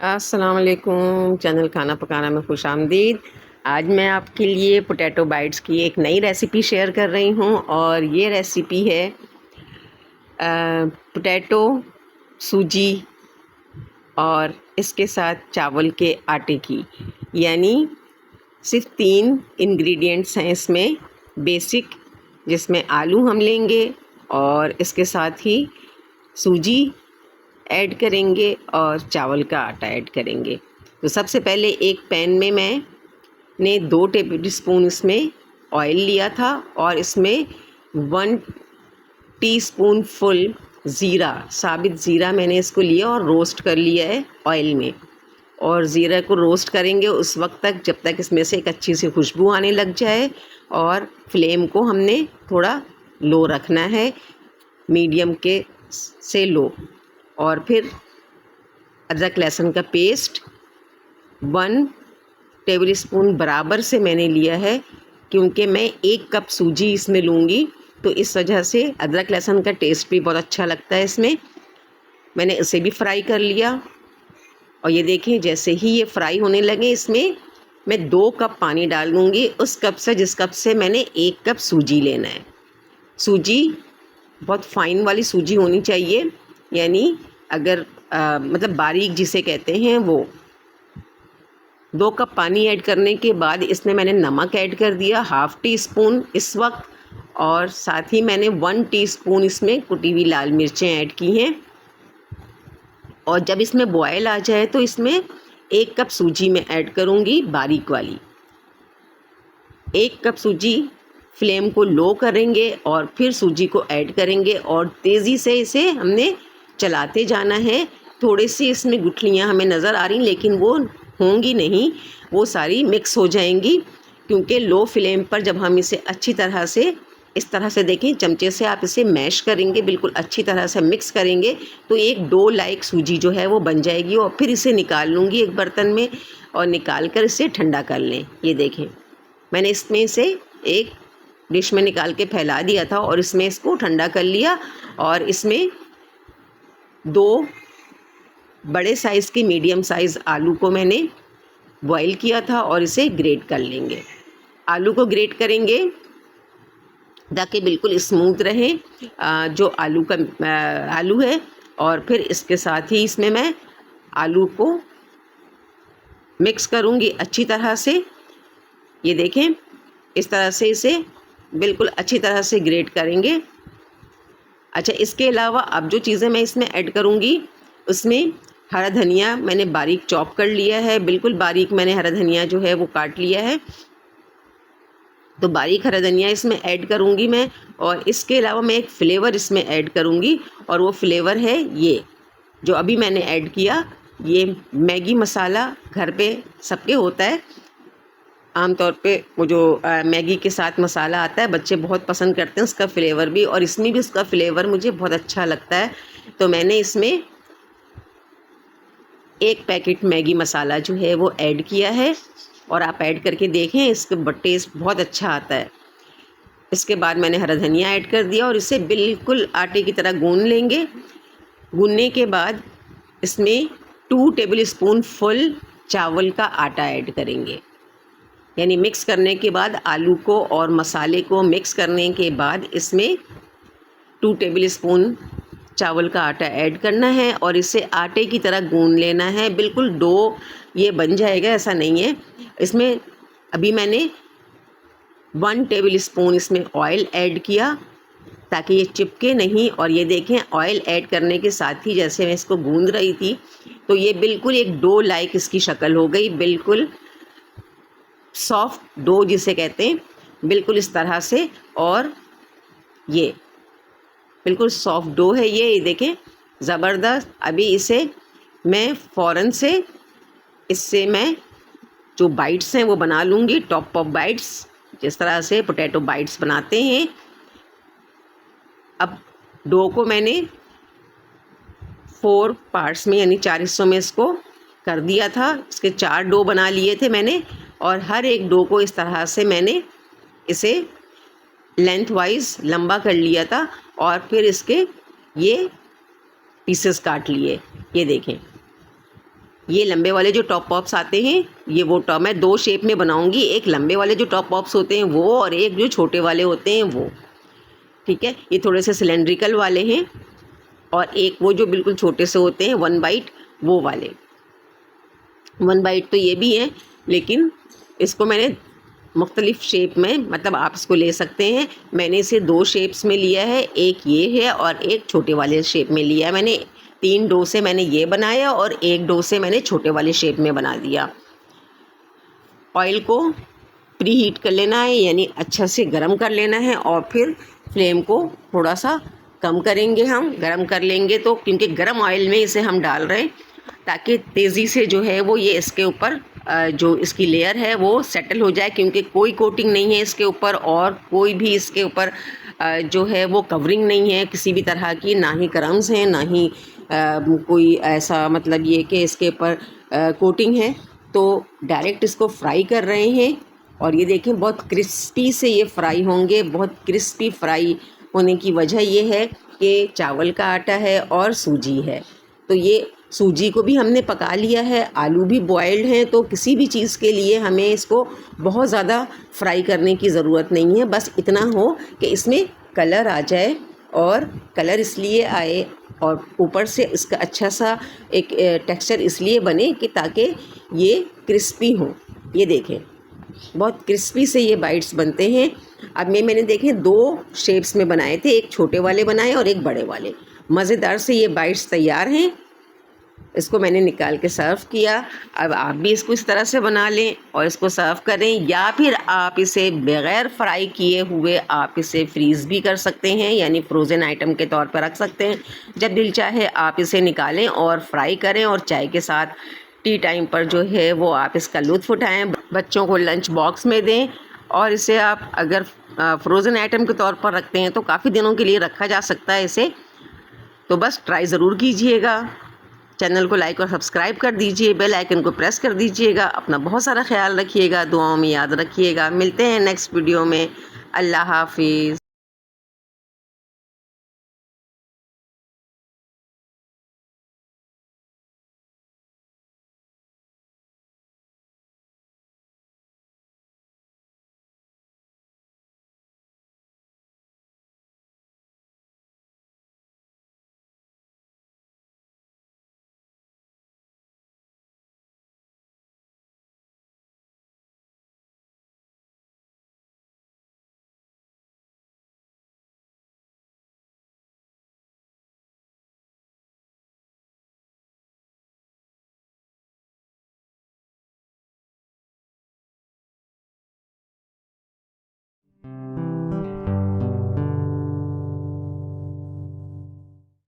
अस्सलाम वालेकुम। चैनल खाना पकाना में खुश आमदीद। आज मैं आपके लिए पोटैटो बाइट्स की एक नई रेसिपी शेयर कर रही हूँ और ये रेसिपी है पोटैटो, सूजी और इसके साथ चावल के आटे की। यानी सिर्फ 3 इंग्रेडिएंट्स हैं इसमें बेसिक, जिसमें आलू हम लेंगे और इसके साथ ही सूजी ऐड करेंगे और चावल का आटा ऐड करेंगे। तो सबसे पहले एक पैन में मैंने 2 टेबल स्पून इसमें ऑयल लिया था और इसमें 1 टीस्पून फुल ज़ीरा, साबित ज़ीरा मैंने इसको लिया और रोस्ट कर लिया है ऑयल में। और ज़ीरा को रोस्ट करेंगे उस वक्त तक जब तक इसमें से एक अच्छी सी खुशबू आने लग जाए। और फ्लेम को हमने थोड़ा लो रखना है, मीडियम के से लो। और फिर अदरक लहसुन का पेस्ट 1 टेबल स्पून बराबर से मैंने लिया है, क्योंकि मैं 1 कप सूजी इसमें लूँगी, तो इस वजह से अदरक लहसुन का टेस्ट भी बहुत अच्छा लगता है इसमें। मैंने इसे भी फ्राई कर लिया और ये देखें, जैसे ही ये फ्राई होने लगे इसमें मैं 2 कप पानी डाल दूँगी, उस कप से जिस कप से मैंने 1 कप सूजी लेना है। सूजी बहुत फाइन वाली सूजी होनी चाहिए, यानी अगर मतलब बारीक जिसे कहते हैं वो। 2 कप पानी ऐड करने के बाद इसमें मैंने नमक ऐड कर दिया, हाफ़ टी स्पून इस वक्त, और साथ ही मैंने 1 टीस्पून इसमें कुटी हुई लाल मिर्चें ऐड की हैं। और जब इसमें बॉयल आ जाए तो इसमें 1 कप सूजी में ऐड करूँगी, बारीक वाली 1 कप सूजी। फ्लेम को लो करेंगे और फिर सूजी को ऐड करेंगे और तेज़ी से इसे हमने चलाते जाना है। थोड़ी सी इसमें गुठलियाँ हमें नज़र आ रही, लेकिन वो होंगी नहीं, वो सारी मिक्स हो जाएंगी, क्योंकि लो फ्लेम पर जब हम इसे अच्छी तरह से इस तरह से देखें, चमचे से आप इसे मैश करेंगे, बिल्कुल अच्छी तरह से मिक्स करेंगे, तो एक डो लाइक सूजी जो है वो बन जाएगी। और फिर इसे निकाल लूँगी एक बर्तन में और निकाल कर इसे ठंडा कर लें। ये देखें, मैंने इसमें से एक डिश में निकाल के फैला दिया था और इसमें इसको ठंडा कर लिया। और इसमें 2 बड़े साइज़ के मीडियम साइज़ आलू को मैंने बॉईल किया था और इसे ग्रेट कर लेंगे। आलू को ग्रेट करेंगे ताकि बिल्कुल स्मूथ रहे जो आलू है। और फिर इसके साथ ही इसमें मैं आलू को मिक्स करूँगी अच्छी तरह से। ये देखें, इस तरह से इसे बिल्कुल अच्छी तरह से ग्रेट करेंगे। अच्छा, इसके अलावा अब जो चीज़ें मैं इसमें ऐड करूँगी, उसमें हरा धनिया मैंने बारीक चॉप कर लिया है, बिल्कुल बारीक मैंने हरा धनिया जो है वो काट लिया है, तो बारीक हरा धनिया इसमें ऐड करूँगी मैं। और इसके अलावा मैं एक फ़्लेवर इसमें ऐड करूँगी, और वो फ़्लेवर है ये जो अभी मैंने ऐड किया। ये मैगी मसाला घर पे सबके होता है, आमतौर पे वो जो मैगी के साथ मसाला आता है, बच्चे बहुत पसंद करते हैं उसका फ़्लेवर भी, और इसमें भी उसका फ़्लेवर मुझे बहुत अच्छा लगता है। तो मैंने इसमें 1 पैकेट मैगी मसाला जो है वो ऐड किया है, और आप ऐड करके देखें, इसका टेस्ट बहुत अच्छा आता है। इसके बाद मैंने हरा धनिया ऐड कर दिया और इसे बिल्कुल आटे की तरह गूँध लेंगे। गूँधने के बाद इसमें 2 टेबल स्पून फुल चावल का आटा ऐड करेंगे। यानी मिक्स करने के बाद आलू को और मसाले को मिक्स करने के बाद इसमें 2 टेबल स्पून चावल का आटा ऐड करना है और इसे आटे की तरह गूँध लेना है। बिल्कुल डो ये बन जाएगा, ऐसा नहीं है। इसमें अभी मैंने 1 टेबल स्पून इसमें ऑयल ऐड किया ताकि ये चिपके नहीं। और ये देखें, ऑयल ऐड करने के साथ ही जैसे मैं इसको गूँध रही थी, तो ये बिल्कुल एक डो लाइक इसकी शक्ल हो गई, बिल्कुल सॉफ्ट डो जिसे कहते हैं, बिल्कुल इस तरह से। और ये बिल्कुल सॉफ्ट डो है, ये देखें, ज़बरदस्त। अभी इसे मैं फ़ौरन से इससे मैं जो बाइट्स हैं वो बना लूँगी, टॉप ऑफ बाइट्स, जिस तरह से पोटैटो बाइट्स बनाते हैं। अब डो को मैंने 4 पार्ट्स में यानी 4 हिस्सों में इसको कर दिया था। इसके 4 डो बना लिए थे मैंने, और हर एक डो को इस तरह से मैंने इसे लेंथ वाइज लंबा कर लिया था और फिर इसके ये पीसेस काट लिए। ये देखें, ये लंबे वाले जो टॉप पॉप्स आते हैं ये वो टॉप मैं 2 शेप में बनाऊंगी, एक लंबे वाले जो टॉप पॉप्स होते हैं वो और एक जो छोटे वाले होते हैं वो। ठीक है, ये थोड़े से सिलेंड्रिकल वाले हैं और एक वो जो बिल्कुल छोटे से होते हैं 1 बाइट वो वाले। 1 बाइट तो ये भी है, लेकिन इसको मैंने मुख्तलिफ शेप में, मतलब आप इसको ले सकते हैं। मैंने इसे 2 शेप्स में लिया है, एक ये है और एक छोटे वाले शेप में लिया है। मैंने 3 डो से मैंने ये बनाया और 1 डो से मैंने छोटे वाले शेप में बना दिया। ऑयल को प्री हीट कर लेना है, यानी अच्छा से गर्म कर लेना है और फिर फ्लेम को थोड़ा सा कम करेंगे। हम गर्म कर लेंगे तो, क्योंकि गर्म ऑयल में इसे हम डाल रहे हैं ताकि तेज़ी से जो है वो ये इसके ऊपर जो इसकी लेयर है वो सेटल हो जाए, क्योंकि कोई कोटिंग नहीं है इसके ऊपर और कोई भी इसके ऊपर जो है वो कवरिंग नहीं है किसी भी तरह की, ना ही क्रम्स हैं ना ही कोई ऐसा मतलब ये कि इसके ऊपर कोटिंग है। तो डायरेक्ट इसको फ्राई कर रहे हैं और ये देखें बहुत क्रिस्पी से ये फ्राई होंगे। बहुत क्रिस्पी फ्राई होने की वजह ये है कि चावल का आटा है और सूजी है। तो ये सूजी को भी हमने पका लिया है, आलू भी बॉयल्ड हैं, तो किसी भी चीज़ के लिए हमें इसको बहुत ज़्यादा फ्राई करने की ज़रूरत नहीं है। बस इतना हो कि इसमें कलर आ जाए, और कलर इसलिए आए और ऊपर से इसका अच्छा सा एक टेक्सचर इसलिए बने कि ताकि ये क्रिस्पी हो। ये देखें बहुत क्रिस्पी से ये बाइट्स बनते हैं। अब मैंने देखे 2 शेप्स में बनाए थे, एक छोटे वाले बनाए और एक बड़े वाले। मज़ेदार से ये बाइट्स तैयार हैं। इसको मैंने निकाल के सर्व किया। अब आप भी इसको इस तरह से बना लें और इसको सर्व करें, या फिर आप इसे बग़ैर फ्राई किए हुए आप इसे फ्रीज़ भी कर सकते हैं, यानी फ्रोज़न आइटम के तौर पर रख सकते हैं। जब दिल चाहे आप इसे निकालें और फ्राई करें और चाय के साथ टी टाइम पर जो है वो आप इसका लुत्फ़ उठाएँ। बच्चों को लंच बॉक्स में दें, और इसे आप अगर फ्रोज़न आइटम के तौर पर रखते हैं तो काफ़ी दिनों के लिए रखा जा सकता है इसे। तो बस ट्राई ज़रूर कीजिएगा। चैनल को लाइक और सब्सक्राइब कर दीजिए, बेल आइकन को प्रेस कर दीजिएगा। अपना बहुत सारा ख्याल रखिएगा, दुआओं में याद रखिएगा। मिलते हैं नेक्स्ट वीडियो में। अल्लाह हाफिज़।